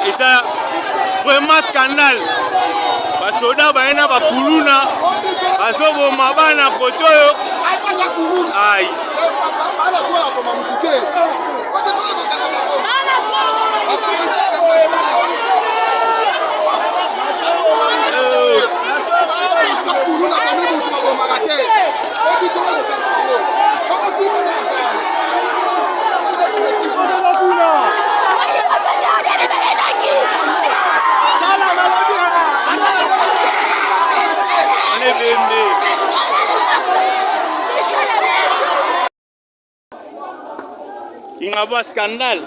C'est vraiment scandale. Parce que là, il y a des kuluna, parce que les mabana photo. Aïe. Il y a un scandale.